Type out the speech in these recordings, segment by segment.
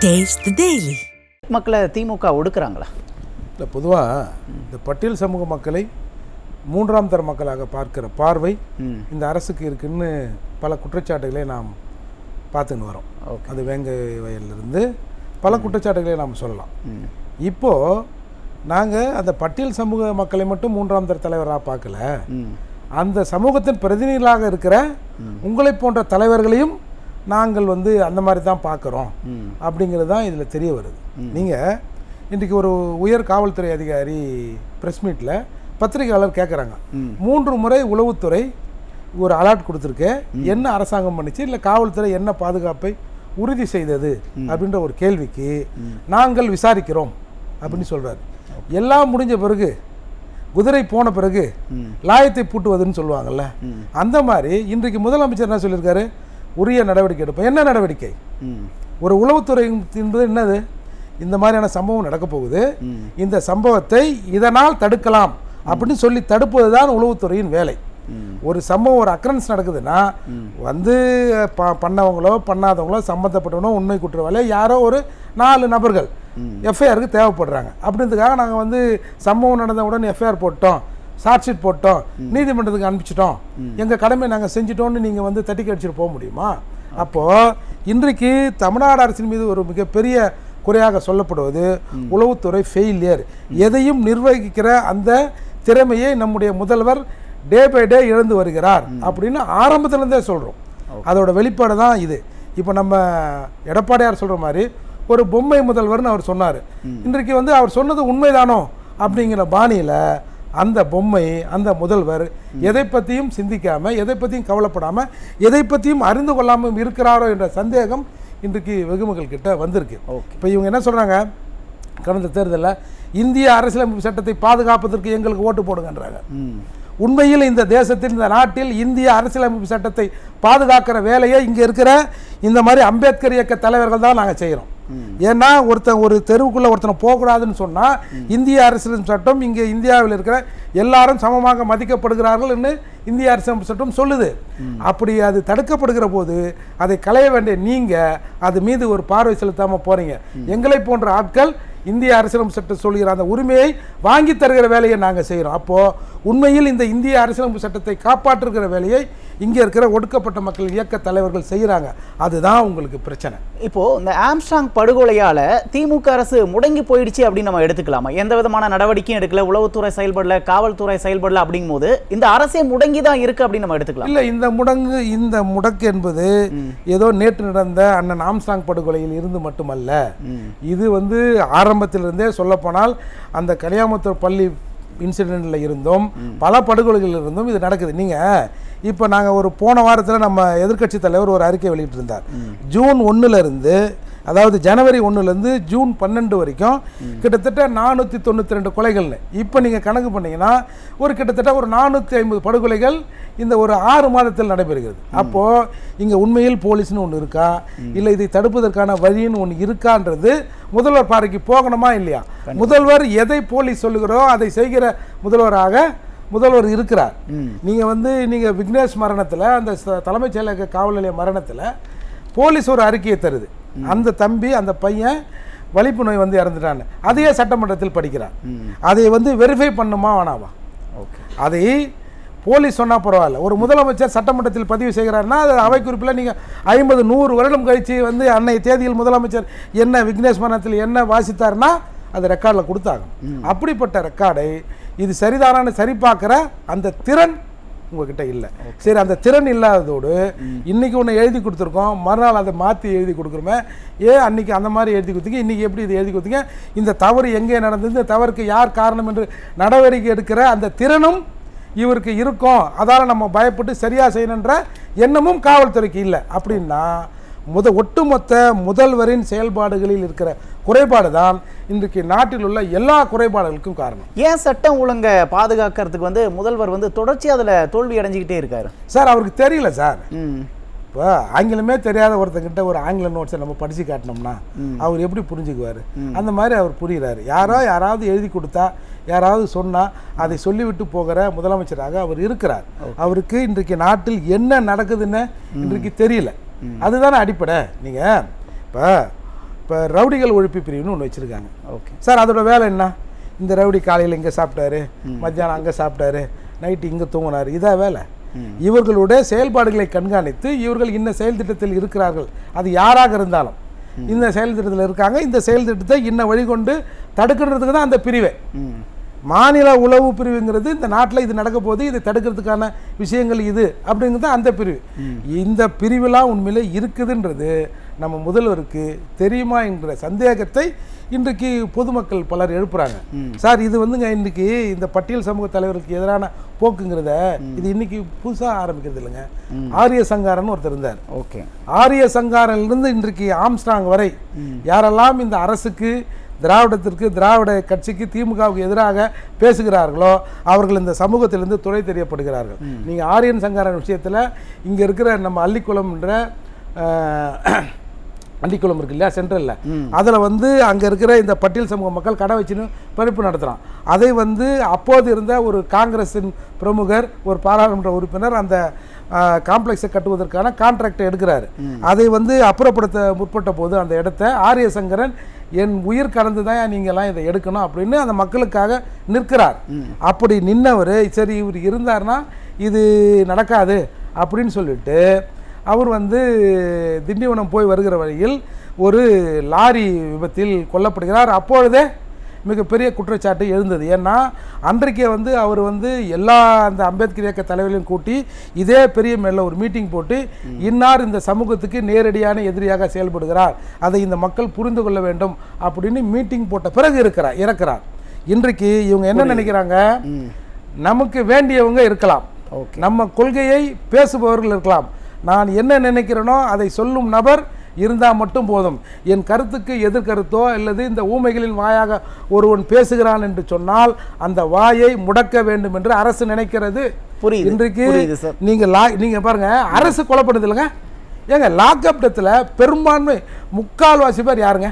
Taste the Daily. மக்களை திமுக ஒடுக்குறாங்களா? இல்லை, பொதுவாக இந்த பட்டியல் சமூக மக்களை மூன்றாம் தர மக்களாக பார்க்கிற பார்வை இந்த அரசுக்கு இருக்குன்னு பல குற்றச்சாட்டுகளை நாம் பார்த்துன்னு வரோம். அது வேங்கை வயலிருந்து பல குற்றச்சாட்டுகளை நாம் சொல்லலாம். இப்போது நாங்கள் அந்த பட்டியல் சமூக மக்களை மட்டும் மூன்றாம் தர தலைவராக பார்க்கல, அந்த சமூகத்தின் பிரதிநிதிகளாக இருக்கிற உங்களை போன்ற தலைவர்களையும் நாங்கள் அந்த மாதிரி தான் பார்க்குறோம் அப்படிங்கிறது தான் இதில் தெரிய வருது. நீங்கள் இன்றைக்கி ஒரு உயர் காவல்துறை அதிகாரி ப்ரெஸ் மீட்டில் பத்திரிகையாளர் கேட்குறாங்க, 3 முறை உளவுத்துறை ஒரு அலர்ட் கொடுத்துருக்கு, என்ன அரசாங்கம் பண்ணிச்சு, இல்லை காவல்துறை என்ன பாதுகாப்பை உறுதி செய்தது அப்படின்ற ஒரு கேள்விக்கு நாங்கள் விசாரிக்கிறோம் அப்படின்னு சொல்கிறார். எல்லாம் முடிஞ்ச பிறகு குதிரை போன பிறகு லாயத்தை பூட்டுவதுன்னு சொல்லுவாங்கள்ல, அந்த மாதிரி இன்றைக்கு முதலமைச்சர் என்ன சொல்லியிருக்காரு, உரிய நடவடிக்கை எடுப்போம். என்ன நடவடிக்கை? ஒரு உளவுத்துறை என்பது என்னது? இந்த மாதிரியான சம்பவம் நடக்க போகுது, இந்த சம்பவத்தை இதனால் தடுக்கலாம் அப்படின்னு சொல்லி தடுப்பது தான் உளவுத்துறையின் வேலை. ஒரு சம்பவம், ஒரு அக்ரன்ஸ் நடக்குதுன்னா பண்ணவங்களோ பண்ணாதவங்களோ சம்மந்தப்பட்டவனோ உண்மை குற்றவாளியோ யாரோ ஒரு 4 நபர்கள் எஃப்ஐஆருக்கு தேவைப்படுறாங்க. அப்படின்றதுக்காக நாங்கள் சம்பவம் நடந்த உடனே எஃப்ஐஆர் போட்டோம், சார்ஜ் ஷீட் போட்டோம், நீதிமன்றத்துக்கு அனுப்பிச்சிட்டோம், எங்கள் கடமை நாங்கள் செஞ்சிட்டோம்னு நீங்கள் தட்டி கடிச்சிட்டு போக முடியுமா? அப்போது இன்றைக்கு தமிழ்நாடு அரசின் மீது ஒரு மிகப்பெரிய குறையாக சொல்லப்படுவது உளவுத்துறை ஃபெயிலியர். எதையும் நிர்வகிக்கிற அந்த திறமையை நம்முடைய முதல்வர் டே பை டே இழந்து வருகிறார் அப்படின்னு ஆரம்பத்துலேருந்தே சொல்கிறோம். அதோட வெளிப்பாடு தான் இது. இப்போ நம்ம எடப்பாடியார் சொல்கிற மாதிரி ஒரு பொம்மை முதல்வர்னு அவர் சொன்னார். இன்றைக்கு அவர் சொன்னது உண்மைதானோ அப்படிங்கிற பாணியில் அந்த பொம்மை, அந்த முதல்வர் எதை பற்றியும் சிந்திக்காமல், எதை பற்றியும் கவலைப்படாமல், எதை பற்றியும் அறிந்து கொள்ளாமல் இருக்கிறாரோ என்ற சந்தேகம் இன்றைக்கு வெகுமக்கள் கிட்ட வந்திருக்கு. இப்போ இவங்க என்ன சொல்கிறாங்க, கடந்த தேர்தலில் இந்திய அரசியலமைப்பு சட்டத்தை பாதுகாப்பதற்கு எங்களுக்கு ஓட்டு போடுங்கன்றாங்க. உண்மையில் இந்த தேசத்தில், இந்த நாட்டில் இந்திய அரசியலமைப்பு சட்டத்தை பாதுகாக்கிற வேலையை இங்கே இருக்கிற இந்த மாதிரி அம்பேத்கர் இயக்க தலைவர்கள் தான் நாங்கள் செய்கிறோம். ஏன்னா ஒரு தெருவுக்குள்ளே ஒருத்தனை போகக்கூடாதுன்னு சொன்னால் இந்திய அரசியலமைப்பு சட்டம் இங்கே இந்தியாவில் இருக்கிற எல்லாரும் சமமாக மதிக்கப்படுகிறார்கள் என்று இந்திய அரசியலமைப்பு சட்டம் சொல்லுது. அப்படி அது தடுக்கப்படுகிற போது அதை களைய வேண்டிய நீங்கள் அது மீது ஒரு பார்வை செலுத்தாமல் போகிறீங்க. எங்களை போன்ற ஆட்கள் இந்திய அரசியலமைப்பு சட்டம் சொல்கிற அந்த உரிமையை வாங்கி தருகிற வேலையை நாங்கள் செய்கிறோம். அப்போது உண்மையில் இந்த இந்திய அரசியலமைப்பு சட்டத்தை காப்பாற்றுகிற வேலையை இங்கே இருக்கிற ஒடுக்கப்பட்ட மக்கள் இயக்க தலைவர்கள் செய்கிறாங்க. அதுதான் உங்களுக்கு பிரச்சனை. இப்போது இந்த ஆம்ஸ்ட்ராங் படுகொலையால் திமுக அரசு முடங்கி போயிடுச்சு அப்படின்னு நம்ம எடுத்துக்கலாமா? எந்த விதமான நடவடிக்கையும் எடுக்கல, உளவுத்துறை செயல்படல, காவல்துறை செயல்படல அப்படிங்கும் போது இந்த அரசே முடங்கி தான் இருக்குது அப்படின்னு நம்ம எடுத்துக்கலாம். இல்லை, இந்த முடக்கு என்பது ஏதோ நேற்று நடந்த அண்ணன் ஆம்ஸ்ட்ராங் படுகொலையில் இருந்து மட்டுமல்ல. இது ஆரம்பத்திலிருந்தே சொல்லப்போனால் அந்த கனியாமுத்தூர் பள்ளி இன்சிடென்ட்டில் இருந்தும் பல படுகொலைகள் இருந்தும் இது நடக்குது. நீங்கள் இப்போ நாங்கள் போன வாரத்தில் நம்ம எதிர்க்கட்சி தலைவர் ஒரு அறிக்கை வெளியிட்டிருந்தார். ஜூன் 1 அதாவது ஜனவரி 1 ஜூன் 12 வரைக்கும் கிட்டத்தட்ட 492 கொலைகள்னு. இப்போ நீங்கள் கணக்கு பண்ணிங்கன்னா கிட்டத்தட்ட 450 படுகொலைகள் இந்த ஒரு 6 மாதத்தில் நடைபெறுகிறது. அப்போது இங்கே உண்மையில் போலீஸ்னு ஒன்று இருக்கா, இல்லை இதை தடுப்பதற்கான வழின்னு ஒன்று இருக்கான்றது முதல்வர் பார்வைக்கு போகணுமா இல்லையா? முதல்வர் எதை போலீஸ் சொல்லுகிறோ அதை செய்கிற முதல்வர் இருக்கிறார். நீங்கள் விக்னேஷ் மரணத்தில், அந்த தலைமைச் செயலக காவல் நிலைய மரணத்தில் போலீஸ் ஒரு அறிக்கையை தருது, அந்த தம்பி அந்த பையன் வலிப்பு நோய் இறந்துட்டான்னு. அதையே சட்டமன்றத்தில் படிக்கிறார். அதை வெரிஃபை பண்ணுமா வேணாமா? அதை போலீஸ் சொன்னால் பரவாயில்ல, ஒரு முதலமைச்சர் சட்டமன்றத்தில் பதிவு செய்கிறாருன்னா அது அவை குறிப்பில் நீங்கள் 50-100 வருடம் கழித்து அன்னைய தேதியில் முதலமைச்சர் என்ன விக்னேஷ் மரணத்தில் என்ன வாசித்தார்னா அது ரெக்கார்டில் கொடுத்தாங்க. அப்படிப்பட்ட ரெக்கார்டை இது சரிதானான்னு சரி பார்க்குற அந்த திறன் உங்ககிட்ட இல்லை. சரி, அந்த திறன் இல்லாததோடு இன்றைக்கி ஒன்று எழுதி கொடுத்துருக்கோம், மறுநாள் அதை மாற்றி எழுதி கொடுக்குறோமே, அன்றைக்கி அந்த மாதிரி எழுதி கொடுத்தீங்க, இன்றைக்கி எப்படி இது எழுதி கொடுத்தீங்க, இந்த தவறு எங்கே நடந்தது, இந்த தவறுக்கு யார் காரணம் என்று நடவடிக்கை எடுக்கிற அந்த திறனும் இவருக்கு இருக்கும். அதால் நம்ம பயப்பட்டு சரியாக செய்யணுன்ற எண்ணமும் காவல்துறைக்கு இல்லை. அப்படின்னா ஒட்டுமொத்த முதல்வரின் செயல்பாடுகளில் இருக்கிற குறைபாடு தான் இன்றைக்கு நாட்டில் உள்ள எல்லா குறைபாடுகளுக்கும் காரணம். ஏன் சட்டம் ஒழுங்கை பாதுகாக்கிறதுக்கு முதல்வர் தொடர்ச்சியாக அதில் தோல்வி அடைஞ்சிக்கிட்டே இருக்காரு சார்? அவருக்கு தெரியல சார். இப்போ ஆங்கிலமே தெரியாத ஒருத்தங்கிட்ட ஒரு ஆங்கில நோட்ஸை நம்ம படித்து காட்டினோம்னா அவர் எப்படி புரிஞ்சுக்குவார்? அந்த மாதிரி அவர் புரிகிறாரு. யாராவது எழுதி கொடுத்தா, யாராவது சொன்னால் அதை சொல்லிவிட்டு போகிற முதலமைச்சராக அவர் இருக்கிறார். அவருக்கு இன்றைக்கு நாட்டில் என்ன நடக்குதுன்னு இன்றைக்கு தெரியல. அதுதானே அடிப்படை. நீங்கள் இப்போ இப்போ ரவுடிகள் ஒழிப்பு பிரிவுன்னு ஒன்று வச்சுருக்காங்க. ஓகே சார், அதோட வேலை என்ன? இந்த ரவுடி காலையில் இங்கே சாப்பிட்டாரு, மத்தியானம் அங்கே சாப்பிட்டாரு, நைட்டு இங்கே தூங்கினார், இதான் வேலை. இவர்களுடைய செயல்பாடுகளை கண்காணித்து இவர்கள் இன்ன செயல் திட்டத்தில் இருக்கிறார்கள், அது யாராக இருந்தாலும் இந்த செயல் திட்டத்தில் இருக்காங்க, இந்த செயல் திட்டத்தை இன்ன வழிகொண்டு தடுக்கிறதுக்கு தான் அந்த பிரிவை. மாநில உளவு பிரிவுங்கிறது இந்த நாட்டில் இது நடக்க போது இதை தடுக்கிறதுக்கான விஷயங்கள் இது அப்படிங்கிறது அந்த பிரிவு. இந்த பிரிவுலாம் உண்மையிலே இருக்குதுன்றது நம்ம முதல்வருக்கு தெரியுமா என்கிற சந்தேகத்தை இன்றைக்கு பொதுமக்கள் பலர் எழுப்புறாங்க. சார், இது வந்துங்க இன்றைக்கி இந்த பட்டியல் சமூக தலைவர்களுக்கு எதிரான போக்குங்கிறத இது இன்னைக்கு புதுசாக ஆரம்பிக்கிறது இல்லைங்க. ஆரிய சங்காரன் ஒருத்தர் இருந்தார். ஓகே, ஆரிய சங்காரன்லேருந்து இன்றைக்கு ஆம்ஸ்ட்ராங் வரை யாரெல்லாம் இந்த அரசுக்கு, திராவிடத்திற்கு, திராவிட கட்சிக்கு, திமுகவுக்கு எதிராக பேசுகிறார்களோ அவர்கள் இந்த சமூகத்திலிருந்து துறை தெரியப்படுகிறார்கள். நீங்கள் ஆரியன் சங்காரன் விஷயத்தில் இங்கே இருக்கிற நம்ம அள்ளிக்குளம்ன்ற அள்ளிக்குளம் இருக்கு இல்லையா, சென்ட்ரலில், அதில் வந்து அங்கே இருக்கிற இந்த பட்டியல் சமூக மக்கள் கடை வச்சுன்னு பறிப்பு நடத்துகிறான். அதை வந்து அப்போது இருந்த ஒரு காங்கிரஸின் பிரமுகர், ஒரு பாராளுமன்ற உறுப்பினர் அந்த காம்ப்ளெக்ஸை கட்டுவதற்கான கான்ட்ராக்டை எடுக்கிறாரு. அதை வந்து அப்புறப்படுத்த முற்பட்ட போது அந்த இடத்த ஆரிய சங்கரன் என் உயிர் கடந்து தான் நீங்கள்லாம் இதை எடுக்கணும் அப்படின்னு அந்த மக்களுக்காக நிற்கிறார். அப்படி நின்னவர், சரி இவர் இருந்தார்னா இது நடக்காது அப்படின்னு சொல்லிட்டு அவர் வந்து திண்டிவனம் போய் வருகிற வழியில் ஒரு லாரி விபத்தில் கொல்லப்படுகிறார். அப்பொழுதே மிகப்பெரிய குற்றச்சாட்டு எழுந்தது. ஏன்னா அன்றைக்கே வந்து அவர் வந்து எல்லா அந்த அம்பேத்கர் இயக்க தலைவர்களையும் கூட்டி இதே பெரிய மேல ஒரு மீட்டிங் போட்டு இன்னார் இந்த சமூகத்துக்கு நேரடியான எதிரியாக செயல்படுகிறார், அதை இந்த மக்கள் புரிந்து கொள்ள வேண்டும் அப்படின்னு மீட்டிங் போட்ட பிறகு இறக்கிறார். இன்றைக்கு இவங்க என்ன நினைக்கிறாங்க, நமக்கு வேண்டியவங்க இருக்கலாம், நம்ம கொள்கையை பேசுபவர்கள் இருக்கலாம், நான் என்ன நினைக்கிறேனோ அதை சொல்லும் நபர் இருந்தால் மட்டும் போதும், என் கருத்துக்கு எதிர்கருத்தோ அல்லது இந்த ஊமைகளின் வாயாக ஒருவன் பேசுகிறான் என்று சொன்னால் அந்த வாயை முடக்க வேண்டும் என்று அரசு நினைக்கிறது. இன்றைக்கு நீங்க பாருங்க, அரசு கொலைப்படுது இல்லைங்க. ஏங்க லாக்அப் டெத்தில் பெரும்பான்மை முக்கால்வாசி பேர் யாருங்க?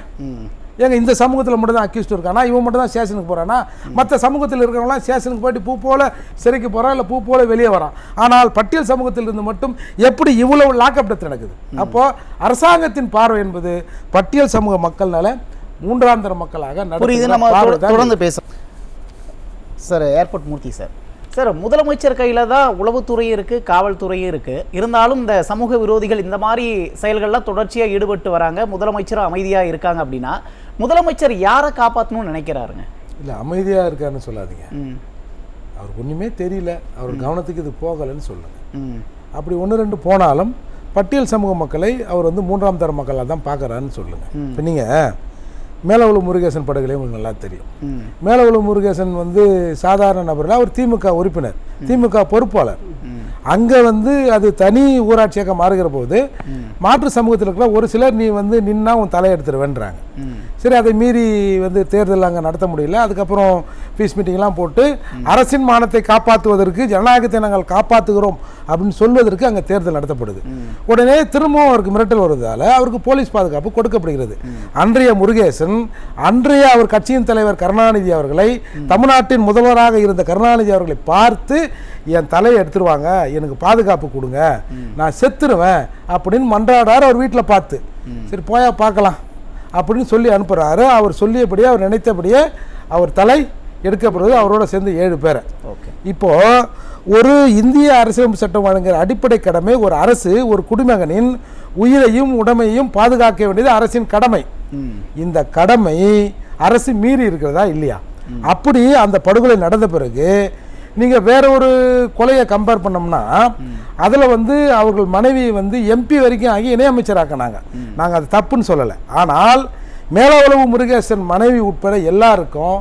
ஏங்க இந்த சமூகத்தில் மட்டும் தான் அக்யூஸ்ட் இருக்கானா, இவன் மட்டும் தான் ஸ்டேஷனுக்கு போகிறானா? மற்ற சமூகத்தில் இருக்கிறவங்களாம் ஸ்டேஷனுக்கு போயிட்டு பூ போல சிறைக்கு போகிறான், இல்லை பூ போல வெளியே வரான். ஆனால் பட்டியல் சமூகத்தில் இருந்து மட்டும் எப்படி இவ்வளவு லாக்அப் டெத் நடக்குது? அப்போது அரசாங்கத்தின் பார்வை என்பது பட்டியல் சமூக மக்கள்னால மூன்றாம் தர மக்களாக தொடர்ந்து பேசும். சார், ஏர்போர்ட் மூர்த்தி சார், சார் முதலமைச்சர் கையில் தான் உளவுத்துறையும் இருக்குது, காவல்துறையும் இருக்குது. இருந்தாலும் இந்த சமூக விரோதிகள் இந்த மாதிரி செயல்கள்லாம் தொடர்ச்சியாக ஈடுபட்டு வராங்க, முதலமைச்சரும் அமைதியாக இருக்காங்க அப்படின்னா முதலமைச்சர் யாரை காப்பாற்றணும்னு நினைக்கிறாருங்க? இல்லை, அமைதியாக இருக்காருன்னு சொல்லாதீங்க. அவருக்கு ஒன்றுமே தெரியல, அவர் கவனத்துக்கு இது போகலைன்னு சொல்லுங்க. அப்படி ஒன்று ரெண்டு போனாலும் பட்டியல் சமூக மக்களை அவர் வந்து மூன்றாம் தர மக்களாக தான் பார்க்குறாருன்னு சொல்லுங்க. இப்போ நீங்கள் மேலவளு முருகேசன் படுகொலை உங்களுக்கு நல்லா தெரியும். மேலவளு முருகேசன் வந்து சாதாரண நபரில் அவர் திமுக உறுப்பினர், திமுக பொறுப்பாளர். அங்கே வந்து அது தனி ஊராட்சியாக மாறுகிற போது மாற்று சமூகத்தில் இருக்கிற ஒரு சிலர் நீ வந்து நின்னா உன் தலையெடுத்துருவேன்றாங்க. சரி, அதை மீறி வந்து தேர்தல் அங்கே நடத்த முடியல. அதுக்கப்புறம் பீஸ் மீட்டிங்லாம் போட்டு அரசின் மானத்தை காப்பாற்றுவதற்கு, ஜனநாயகத்தை நாங்கள் காப்பாற்றுகிறோம் அப்படின்னு சொல்வதற்கு அங்கே தேர்தல் நடத்தப்படுது. உடனே திரும்பவும் அவருக்கு மிரட்டல் வருவதால் அவருக்கு போலீஸ் பாதுகாப்பு கொடுக்கப்படுகிறது. அன்றைய முருகேசன், அன்றைய அவர் கட்சியின் தலைவர் கருணாநிதி அவர்களை, தமிழ்நாட்டின் முதல்வராக இருந்த கருணாநிதி அவர்களை பார்த்து என் தலையை எடுத்துருவாங்க, எனக்கு பாதுகாப்பு கொடுங்க, நான் செத்துருவேன் அப்படின்னு மன்றாடார் அவர் வீட்டில் பார்த்து. சரி போயா பார்க்கலாம் அப்படின்னு சொல்லி அனுப்புகிறாரு. அவர் சொல்லியபடியே, அவர் நினைத்தபடியே அவர் தலை எடுக்கப்படுவது, அவரோட சேர்ந்து 7 பேரை. இப்போ ஒரு இந்திய அரசியலமைப்பு சட்டம் வழங்குகிற அடிப்படை கடமை, ஒரு அரசு ஒரு குடிமகனின் உயிரையும் உடைமையும் பாதுகாக்க வேண்டியது அரசின் கடமை. இந்த கடமை அரசு மீறி இருக்கிறதா இல்லையா? அப்படி அந்த படுகொலை நடந்த பிறகு நீங்கள் வேற ஒரு கொலையை கம்பேர் பண்ணோம்னா அதில் வந்து அவர்கள் மனைவியை வந்து எம்பி வரைக்கும் ஆகி இணையமைச்சராக்கினாங்க. நாங்கள் அது தப்புன்னு சொல்லலை. ஆனால் மேலவளவு முருகேசன் மனைவி உட்பட எல்லாருக்கும்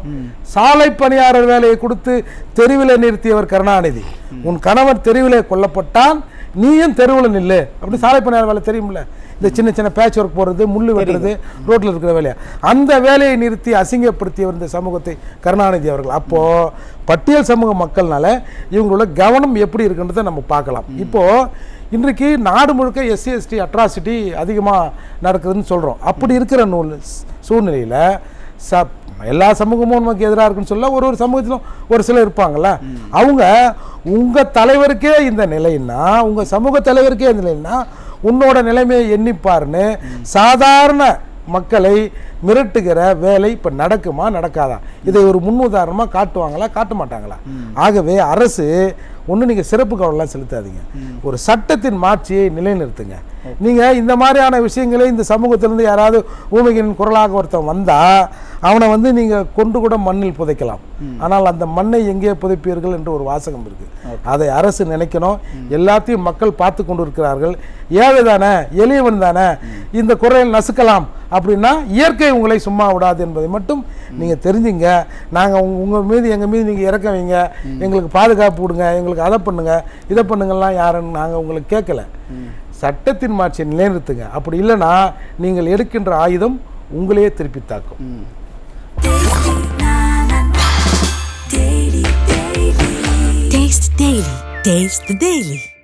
சாலை பணியாளர் வேலையை கொடுத்து தெருவில் நிறுத்தியவர் கருணாநிதி. உன் கணவர் தெருவில் கொல்லப்பட்டால் நீயும் தெருவில் நில்லு அப்படின்னு சாலை பணியாளர் வேலை தெரியுமில்ல, இந்த சின்ன சின்ன பேட்ச் ஒர்க் போடுறது, முள்ளு வெட்டுறது, ரோட்டில் இருக்கிற வேலையை, அந்த வேலையை நிறுத்தி அசிங்கப்படுத்தியவர் இந்த சமூகத்தை கருணாநிதி அவர்கள். அப்போது பட்டியல் சமூக மக்கள்னால இவங்களோட கவனம் எப்படி இருக்குன்றதை நம்ம பார்க்கலாம். இப்போது இன்றைக்கு நாடு முழுக்க எஸ்சி எஸ்டி அட்ராசிட்டி அதிகமாக நடக்குதுன்னு சொல்கிறோம். அப்படி இருக்கிற சூழ்நிலையில் எல்லா சமூகமும் நமக்கு எதிராக இருக்குன்னு சொல்ல ஒரு சமூகத்திலும் ஒரு சிலர் இருப்பாங்கள்ல, அவங்க உங்கள் தலைவருக்கே இந்த நிலைன்னா, உங்கள் சமூக தலைவருக்கே இந்த நிலைன்னா உன்னோட நிலைமையை எண்ணிப்பாருன்னு சாதாரண மக்களை மிரட்டுகிற வேலை இப்போ நடக்குமா நடக்காதா? இதை ஒரு முன்னுதாரணமாக காட்டுவாங்களா காட்ட மாட்டாங்களா? ஆகவே அரசு ஒன்று நீங்கள் சிறப்பு கவனம் செலுத்தாதீங்க, ஒரு சட்டத்தின் மாட்சியை நிலைநிறுத்துங்க. நீங்கள் இந்த மாதிரியான விஷயங்களே இந்த சமூகத்திலிருந்து யாராவது ஊமைகளின் குரலாக ஒருத்தன் வந்தால் அவனை வந்து நீங்கள் கொண்டு கூட மண்ணில் புதைக்கலாம். ஆனால் அந்த மண்ணை எங்கே புதைப்பீர்கள் என்று ஒரு வாசகம் இருக்குது. அதை அரசு நினைக்கணும். எல்லாத்தையும் மக்கள் பார்த்து கொண்டு இருக்கிறார்கள். ஏழை தானே, எளியவன் தானே, இந்த குறையில் நசுக்கலாம் அப்படின்னா இயற்கை உங்களை சும்மா விடாது என்பதை மட்டும் நீங்கள் தெரிஞ்சுங்க. நாங்கள் உங்கள் மீது எங்கள் மீது நீங்கள் இறக்க வைங்க, எங்களுக்கு பாதுகாப்பு கொடுங்க, எங்களுக்கு அதை பண்ணுங்க இதை பண்ணுங்கலாம் யாருன்னு நாங்கள் உங்களுக்கு கேட்கல. சட்டத்தின் மாட்சியை நிலைநிறுத்துங்க. அப்படி இல்லைன்னா நீங்கள் எடுக்கின்ற ஆயுதம் உங்களையே திருப்பி தாக்கும். Taste the Daily.